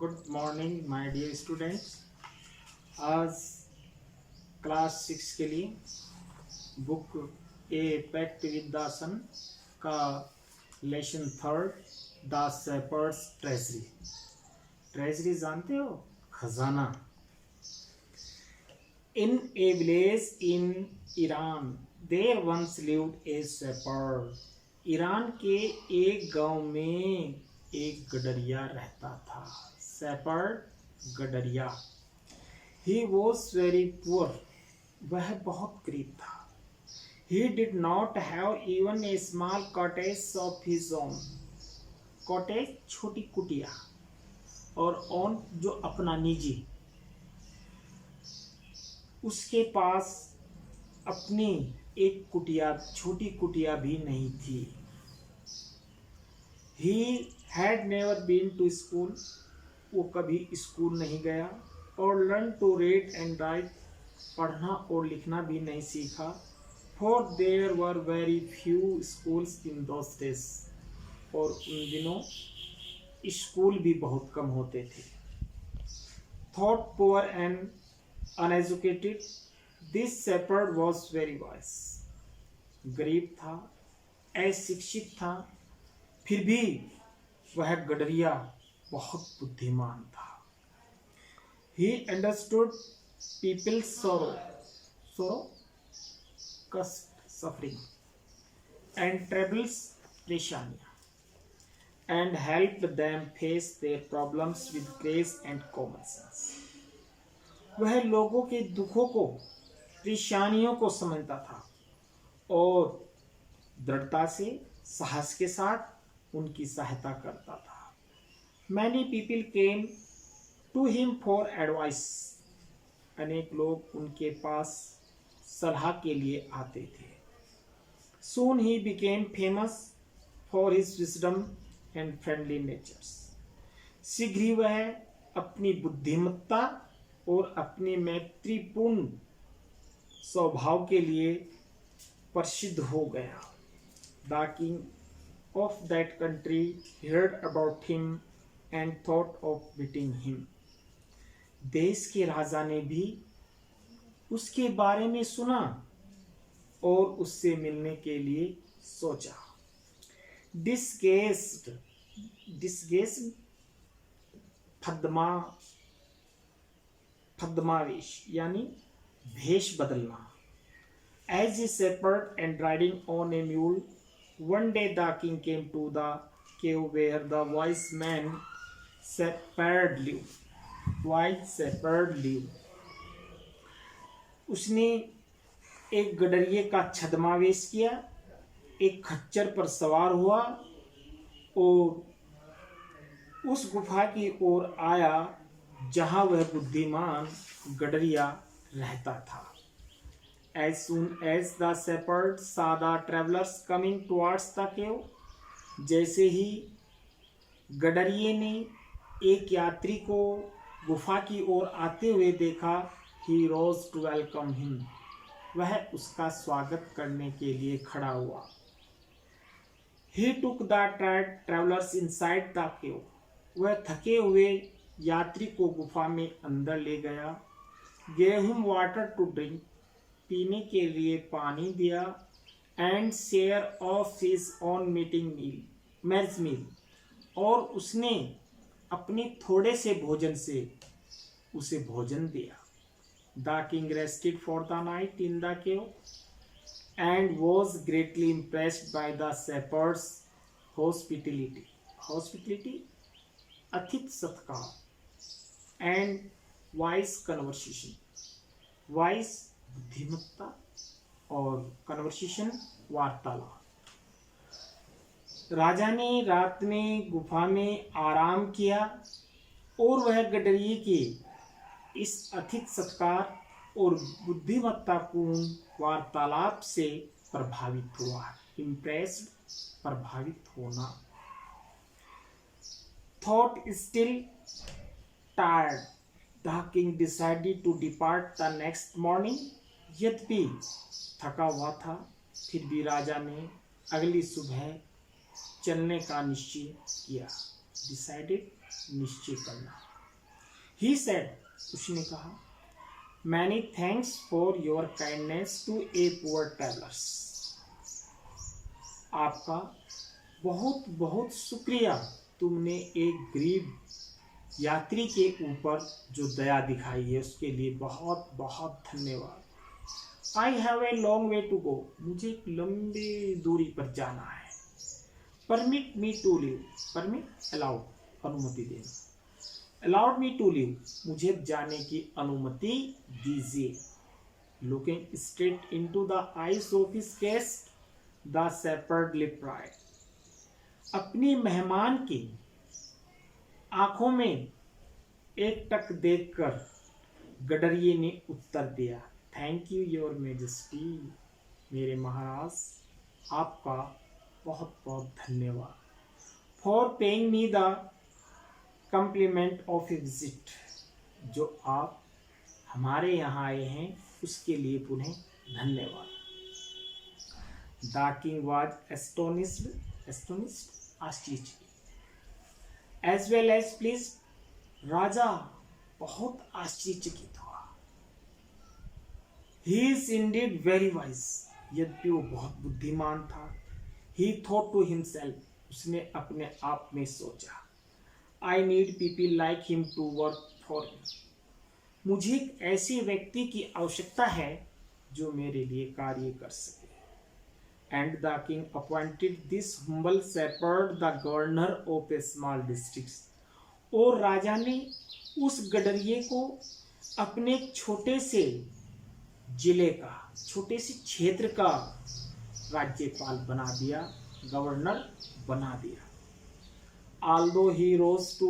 Good morning my dear students. आज class 6 के लिए book A pact with the sun का lesson third the shepherd's treasury. Treasury जानते हो? खजाना। In a village in Iran there once lived a shepherd. Iran के एक गांव में एक गडरिया रहता था। शेपर्ड, गडरिया। He was very poor. वह बहुत गरीब था। He did not have even a small cottage of his own. Cottage छोटी कुटिया, और ओन जो अपना निजी। उसके पास अपनी एक कुटिया, छोटी कुटिया भी नहीं थी। He had never been to school. वो कभी स्कूल नहीं गया। और learn to read and write. पढ़ना और लिखना भी नहीं सीखा। For there were very few schools in those days. और उन दिनों स्कूल भी बहुत कम होते थे। Though poor and uneducated, this shepherd was very wise. गरीब था, अशिक्षित था, फिर भी वह गडरिया बहुत बुद्धिमान था। ही अंडरस्टूड पीपल्स sorrow, कष्ट, सफरिंग, एंड ट्रबल्स, परेशानियां, and helped them face their problems with grace and common sense. वह लोगों के दुखों को, परेशानियों को समझता था और दृढ़ता से, साहस के साथ उनकी सहायता करता था। Many people came to him for advice. अनेक लोग उनके पास सलाह के लिए आते थे। Soon he became famous for his wisdom and friendly natures. शीघ्र ही वह अपनी बुद्धिमत्ता और अपनी मैत्रीपूर्ण स्वभाव के लिए प्रसिद्ध हो गया। The king of that country heard about him and thought of beating him. देश के राजा ने भी उसके बारे में सुना और उससे मिलने के लिए सोचा। Disguised, फद्मावेश यानी भेष बदलना। As a shepherd and riding on a mule, one day the king came to the cave where the wise shepherd lived. उसने एक गडरिये का छद्मावेश किया, एक खच्चर पर सवार हुआ और उस गुफा की ओर आया जहां वह बुद्धिमान गडरिया रहता था। As soon as the shepherd saw the travelers coming towards the cave, जैसे ही गडरिये ने एक यात्री को गुफा की ओर आते हुए देखा, he rose to welcome him. वह उसका स्वागत करने के लिए खड़ा हुआ। He took the travelers inside the cave. वह थके हुए यात्री को गुफा में अंदर ले गया। Gave him water to drink. पीने के लिए पानी दिया। And share of his own marriage meal. और उसने अपने थोड़े से भोजन से उसे भोजन दिया। The king rested for the night in the cave and was greatly impressed by the shepherds hospitality, अतिथि सत्कार, एंड वाइज कन्वर्सेशन। वाइज बुद्धिमत्ता और कन्वर्सेशन वार्तालाप। राजा ने रात में गुफा में आराम किया और वह गडरिये के इस अतिथि सत्कार और बुद्धिमत्तापूर्ण वार्तालाप से प्रभावित हुआ। इम्प्रेस्ड, प्रभावित होना। Though still tired, the king decided to depart the next morning. यद्यपि थका हुआ था, फिर भी राजा ने अगली सुबह चलने का निश्चय किया। डिसाइडेड, निश्चय करना। He said, उसने कहा, many thanks for your kindness to a poor travelers. आपका बहुत बहुत शुक्रिया, तुमने एक गरीब यात्री के ऊपर जो दया दिखाई है उसके लिए बहुत बहुत धन्यवाद। I have a long way to go. मुझे एक लंबी दूरी पर जाना है। Permit me to leave. Permit, allow, अनुमति देना। Allowed me to leave. मुझे जाने की अनुमति दीजिए। Looking straight into the eyes of his guest, the shepherd replied. अपनी मेहमान की आंखों में एक टक देखकर गडरिये ने उत्तर दिया, थैंक यू योर मैजेस्टी। मेरे महाराज, आपका बहुत बहुत धन्यवाद। For paying me the complement of A visit, जो आप हमारे यहाँ आए हैं उसके लिए पुनः धन्यवाद। द किंग वॉज एस्टोनिस्ड, आश्चर्यचकित, एज वेल एज प्लीज, राजा बहुत आश्चर्यचकित हुआ। He is indeed very wise, यद्यपि वो बहुत बुद्धिमान था। He thought to himself, उसने अपने आप में सोचा, I need people like him to work for me. मुझे एक ऐसे व्यक्ति की आवश्यकता है जो मेरे लिए कार्य कर सके। And the king appointed this humble shepherd the governor of a small district. और राजा ने उस गडरिये को अपने छोटे से जिले का, छोटे से क्षेत्र का राज्यपाल बना दिया, गवर्नर बना दिया। Although he rose to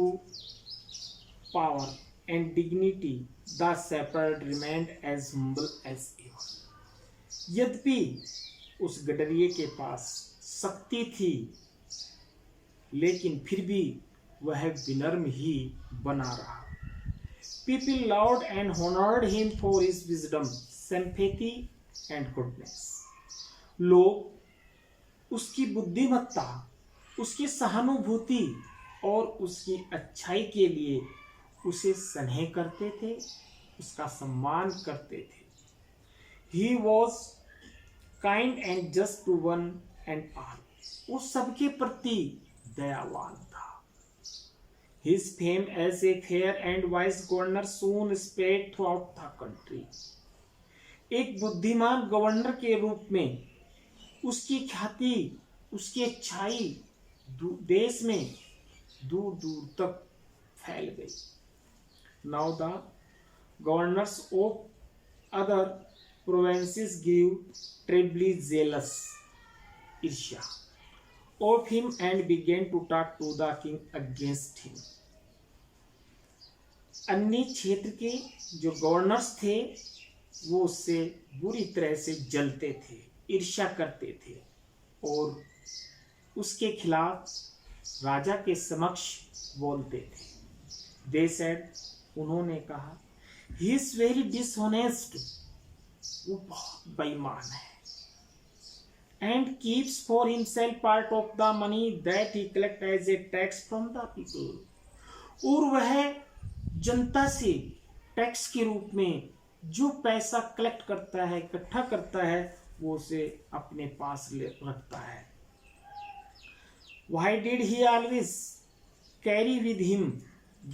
power and dignity, the shepherd remained as humble as ever. यद्यपि उस गडरिये के पास शक्ति थी, लेकिन फिर भी वह विनम्र ही बना रहा। People loved and honored him for his wisdom, sympathy and goodness. लोग उसकी बुद्धिमत्ता, उसकी सहानुभूति और उसकी अच्छाई के लिए उसे स्नेह करते थे, उसका सम्मान करते थे। He was kind and just to one and all. वो सबके प्रति दयावान था। His fame as a fair and wise governor soon spread throughout the country. एक बुद्धिमान गवर्नर के रूप में उसकी ख्याति, उसकी अच्छाई देश में दूर दूर तक फैल गई। Now the governors of other provinces grew trebly jealous, ईर्ष्या, of him and began to talk to the king against him. अन्य क्षेत्र के जो गवर्नर्स थे वो उससे बुरी तरह से जलते थे, ईर्ष्या करते थे और उसके खिलाफ राजा के समक्ष बोलते थे। They said, उन्होंने कहा, he is very dishonest, वो बहुत बेईमान है। And keeps for himself part of the money that he collects as a tax from the people. और वह जनता से टैक्स के रूप में जो पैसा कलेक्ट करता है, इकट्ठा करता है, वो उसे अपने पास रखता है। Why did he always carry with him?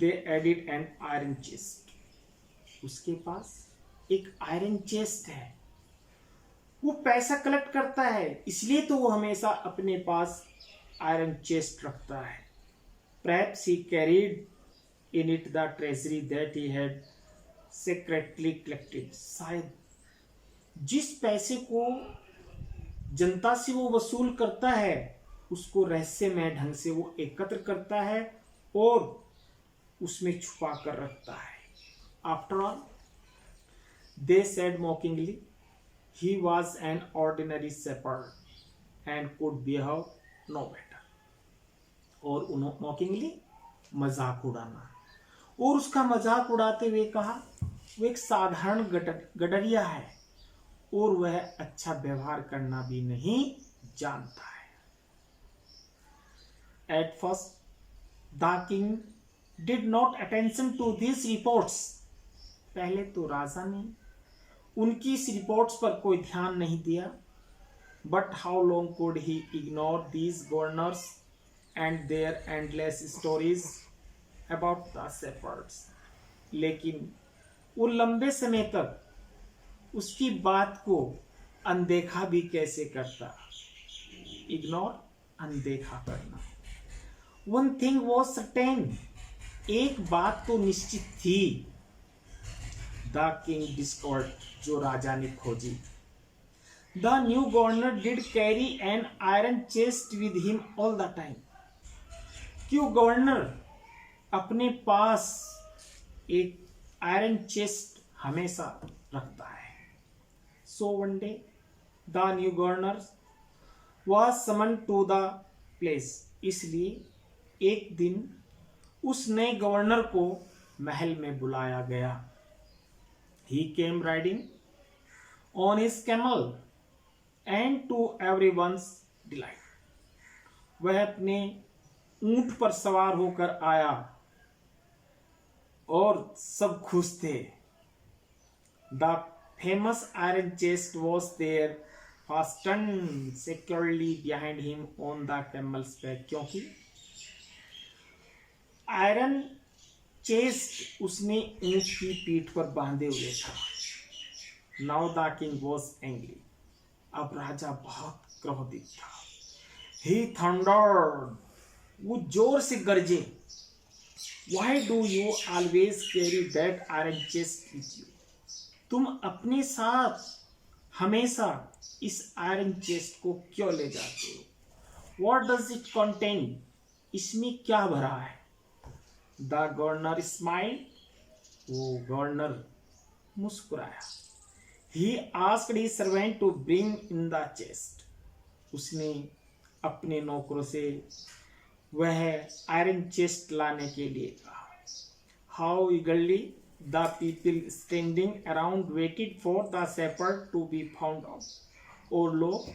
They added an iron chest. उसके पास एक आयरन चेस्ट है। वो पैसा कलेक्ट करता है, इसलिए तो वो हमेशा अपने पास आयरन चेस्ट रखता है। Perhaps he carried in it the treasury that he had secretly collected. शायद जिस पैसे को जनता से वो वसूल करता है उसको रहस्यमय ढंग से वो एकत्र करता है और उसमें छुपा कर रखता है। After all, they said mockingly, he was an ordinary shepherd and could behave no better. और उन्होंने मॉकिंगली मजाक उड़ाना, और उसका मजाक उड़ाते हुए कहा, वो एक साधारण गडरिया है और वह अच्छा व्यवहार करना भी नहीं जानता है। At first, the king did not attention to these reports. पहले तो राजा ने उनकी इस रिपोर्ट्स पर कोई ध्यान नहीं दिया. But how long could he ignore these governors and their endless stories about the shepherds? लेकिन वो लंबे समय तक उसकी बात को अनदेखा भी कैसे करता. इग्नोर, अनदेखा करना. One thing was certain, एक बात तो निश्चित थी. The king discovered, जो राजा ने खोजी. The new governor did carry an iron chest with him all the time. क्यों गवर्नर अपने पास एक आयरन चेस्ट हमेशा रखता है. So one day the new governor was summoned to the place. इसलिए एक दिन उस नए गवर्नर को महल में बुलाया गया. He came riding on his camel and to everyone's delight. वह अपने ऊंट पर सवार होकर आया और सब खुश थे. The famous iron chest was there, fastened securely behind him on the camel's back. क्योंकि आयरन चेस्ट उसने ऊंट की पीठ पर बांधे हुए था. Now the king was angry. अब राजा बहुत क्रोधित था. He thundered. वो जोर से गरजे. Why do you always carry that iron chest with you? तुम अपने साथ हमेशा इस आयरन चेस्ट को क्यों ले जाते हो? What does it contain? इसमें क्या भरा है? The governor smiled. वो गवर्नर मुस्कुराया. He asked his servant to bring in the chest. उसने अपने नौकरों से वह आयरन चेस्ट लाने के लिए कहा. How eagerly the people standing around waited for the shepherd to be found out. और लोग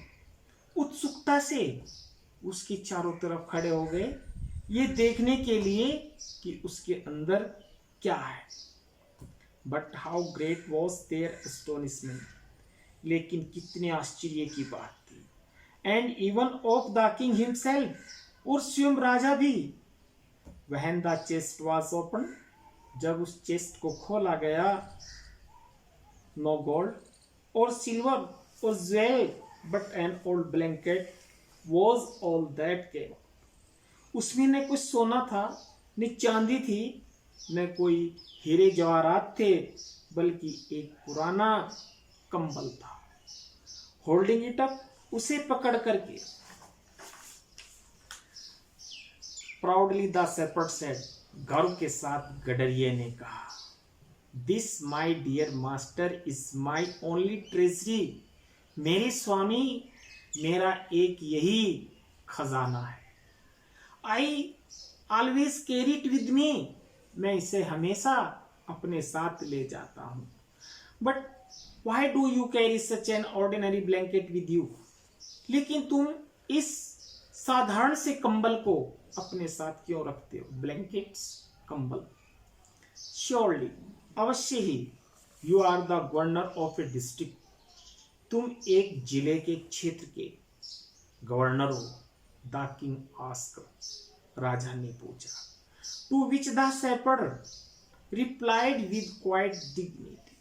उत्सुकता से उसके चारों तरफ खड़े हो गए ये देखने के लिए कि उसके अंदर क्या है. But how great was their astonishment. लेकिन कितने आश्चर्य की बात थी. And even of the king himself. और स्वयं राजा भी. When the chest was opened. जब उस चेस्ट को खोला गया. No gold or silver or jewel but an old blanket was all that came. उसमें न कुछ सोना था न चांदी थी न कोई हीरे जवाहरात थे बल्कि एक पुराना कंबल था. होल्डिंग इट अप, उसे पकड़ करके. प्राउडली द शेपर्ड सेड, गर्व के साथ गडरिये ने कहा. This my dear master is my only treasury. मेरे स्वामी मेरा एक यही खजाना है. I always carry it with me. मैं इसे हमेशा अपने साथ ले जाता हूं. But why do you carry such an ordinary blanket with you. लेकिन तुम इस साधारण से कंबल को अपने साथ क्यों रखते हो. ब्लैंकेट्स, कंबल. श्योरली, अवश्य ही. You are the governor of a district. तुम एक जिले के क्षेत्र के गवर्नर हो. The king asked. राजा ने पूछा. To which the shepherd replied with quite dignity.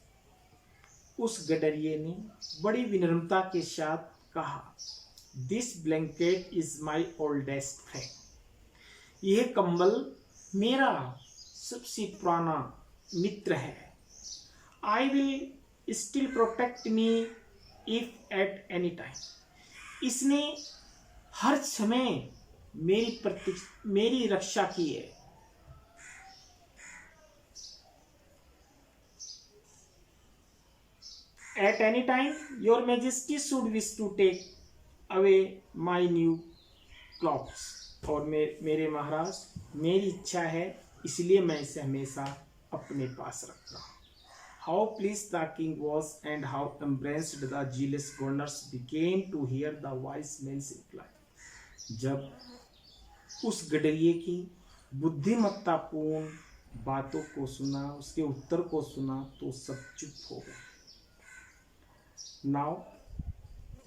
उस गडरिये ने बड़ी विनम्रता के साथ कहा. This blanket is my oldest friend. यह कंबल मेरा सबसे पुराना मित्र है. I will still protect me if at any time. इसने हर समय मेरी रक्षा की है. At any time, your majesty should wish to take away my new clothes. और मेरे महाराज, मेरी इच्छा है इसलिए मैं इसे हमेशा अपने पास रखता हूँ. How pleased the king was and how embarrassed the jealous governors became to hear the wise man's reply. जब उस गडरिये की बुद्धिमत्तापूर्ण बातों को सुना, उसके उत्तर को सुना तो सब चुप हो गए। Now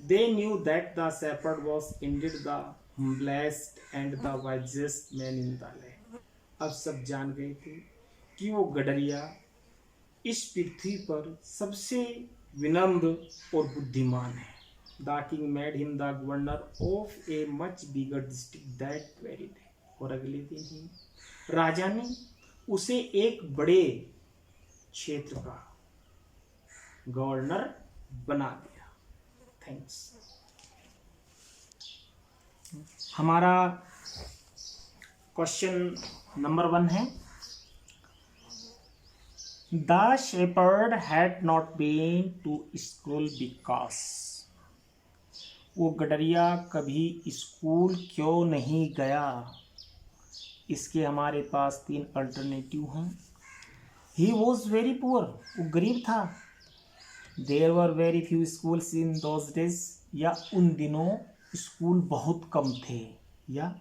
they knew that the shepherd was indeed the humblest and the wisest man in the land। अब सब जान गए थे कि वो गडरिया इस पृथ्वी पर सबसे विनम्र और बुद्धिमान है। The king made him the governor of a much bigger district that very day. और अगले दिन ही राजा ने उसे एक बड़े क्षेत्र का गवर्नर बना दिया। थैंक्स। हमारा क्वेश्चन नंबर 1 है, the shepherd had not been to school because. वो गडरिया कभी स्कूल क्यों नहीं गया? इसके हमारे पास 3 अल्टरनेटिव हैं। ही वॉज वेरी पुअर, वो गरीब था। There were very few schools in those days, या उन दिनों स्कूल बहुत कम थे। या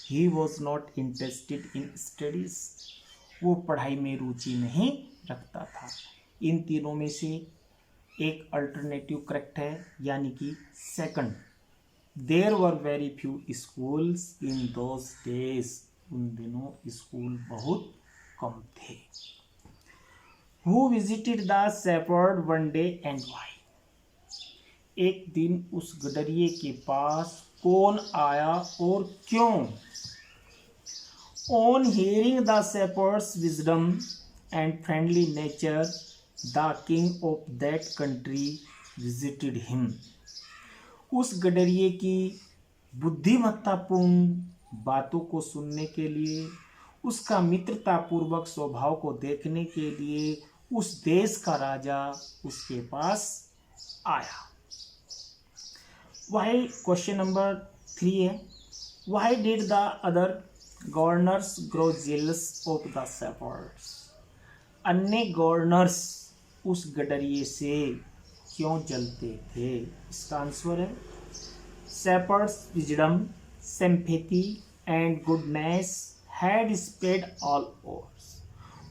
he was not interested in studies, वो पढ़ाई में रुचि नहीं रखता था। इन तीनों में से एक अल्टरनेटिव करेक्ट है, यानी कि second. There were very few schools in those days, उन दिनों स्कूल बहुत कम थे। Who visited the shepherd one day and why. एक दिन उस गडरिये के पास कौन आया और क्यों? On hearing the shepherd's wisdom and friendly nature, the king of that country visited him. उस गडरिये की बुद्धिमत्तापूर्ण बातों को सुनने के लिए, उसका मित्रतापूर्वक स्वभाव को देखने के लिए उस देश का राजा उसके पास आया। वाई क्वेश्चन नंबर 3 है, Y did the other governors grow jealous of the shepherds. अन्य गवर्नर्स उस गडरिये से क्यों जलते थे? इसका आंसर है, shepherds wisdom, sympathy and goodness had spread all over.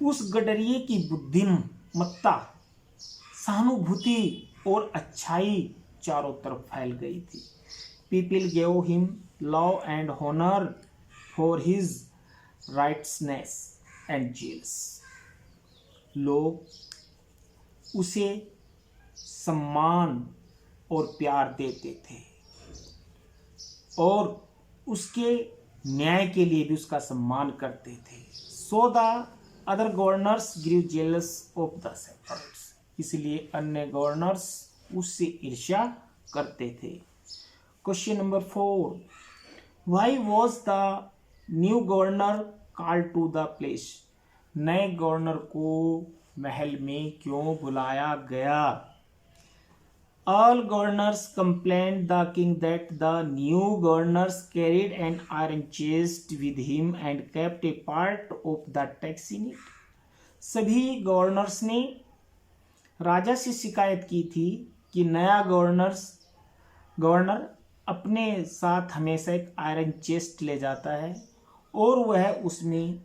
उस गडरिये की बुद्धिमत्ता, सहानुभूति और अच्छाई चारों तरफ फैल गई थी। People gave him love and honour for his rightness and zeals. लोग उसे सम्मान और प्यार देते थे और उसके न्याय के लिए भी उसका सम्मान करते थे। So the other governors grew jealous of the shepherds. इसलिए अन्य गवर्नर्स उससे ईर्ष्या करते थे। Question number 4, why was the new governor called to the place. नए गवर्नर को महल में क्यों बुलाया गया? All governors complained the king that the new governors carried an iron chest with him and kept a part of the tax in it। सभी governors ने राजा से शिकायत की थी कि नया गवर्नर अपने साथ हमेशा एक आयरन चेस्ट ले जाता है और वह उसमें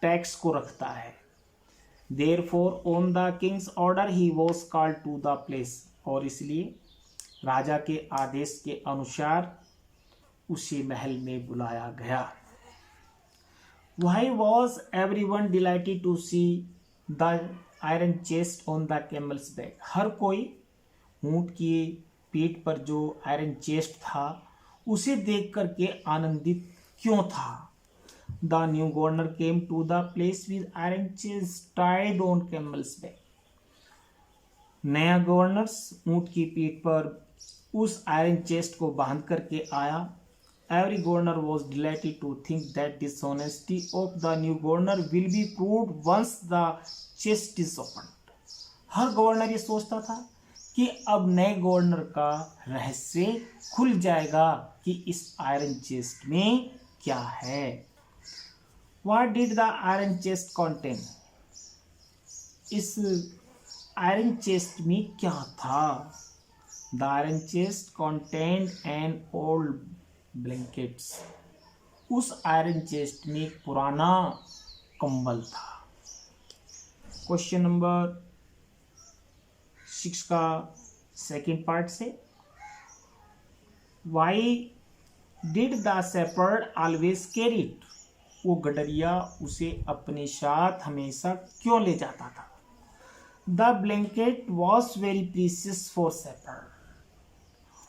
टैक्स को रखता है। Therefore on the king's order he was called to the place। और इसलिए राजा के आदेश के अनुसार उसे महल में बुलाया गया। Why was everyone delighted to see the iron chest on the camel's back। हर कोई ऊंट की पीठ पर जो आयरन चेस्ट था उसे देख करके आनंदित क्यों था? The new governor came to the place with iron chest tied on camel's back। नया गवर्नर्स ऊंट की पीठ पर उस आयरन चेस्ट को बांध करके आया। Every governor was delighted to think that dishonesty of the new governor will be proved once the chest is opened. हर गवर्नर ये सोचता था कि अब नए गवर्नर का रहस्य खुल जाएगा कि इस आयरन चेस्ट में क्या है। What did the iron chest contain. इस आयरन चेस्ट में क्या था? The iron chest contained an old blankets. उस आयरन चेस्ट में एक पुराना कंबल था। क्वेश्चन नंबर 6 का सेकंड पार्ट से, why did the shepherd always carry it, वो गडरिया उसे अपने साथ हमेशा क्यों ले जाता था। The blanket was very precious for shepherd,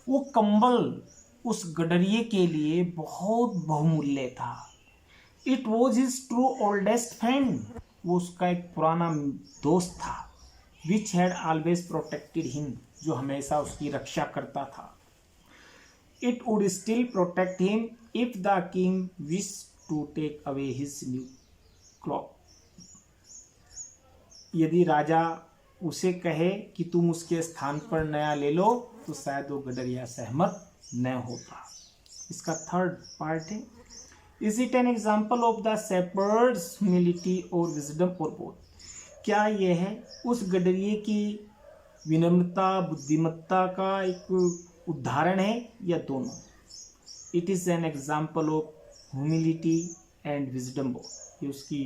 वो कंबल उस गडरिये के लिए बहुत बहुमूल्य था। It was his true oldest friend, वो उसका एक पुराना दोस्त था। Which had always protected him, जो हमेशा उसकी रक्षा करता था। It would still protect him if the king wish to take away his new cloth, यदि राजा उसे कहे कि तुम उसके स्थान पर नया ले लो तो शायद वो गडरिया सहमत न होता। इसका थर्ड पार्ट है, is it an example of the shepherds humility और विजडम और बोथ, क्या यह है उस गडरिये की विनम्रता बुद्धिमत्ता का एक उदाहरण है या दोनों। It is an example of humility and wisdom both, ये उसकी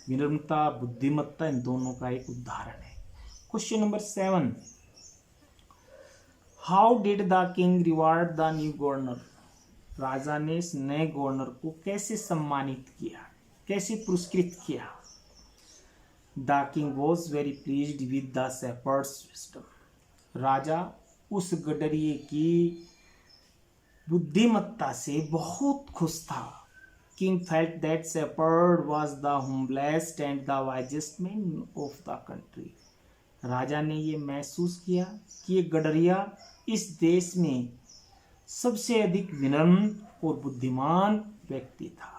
विनम्रता बुद्धिमत्ता इन दोनों का एक उदाहरण है। Question number 7, how did the king reward the new governor, राजा ने इस नए गवर्नर को कैसे सम्मानित किया, कैसे पुरस्कृत किया। The king was very pleased with the shepherd's wisdom, राजा उस गडरिये की बुद्धिमत्ता से बहुत खुश था। King felt that shepherd was the humblest and the wisest man of the country, राजा ने ये महसूस किया कि ये गडरिया इस देश में सबसे अधिक विनम्र और बुद्धिमान व्यक्ति था।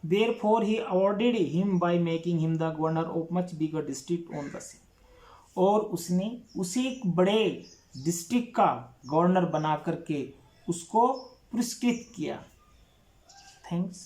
Therefore he awarded him by making him the governor of much bigger district on the sea, और उसने उसे एक बड़े डिस्ट्रिक्ट का गवर्नर बना करके उसको पुरस्कृत किया। थैंक्स।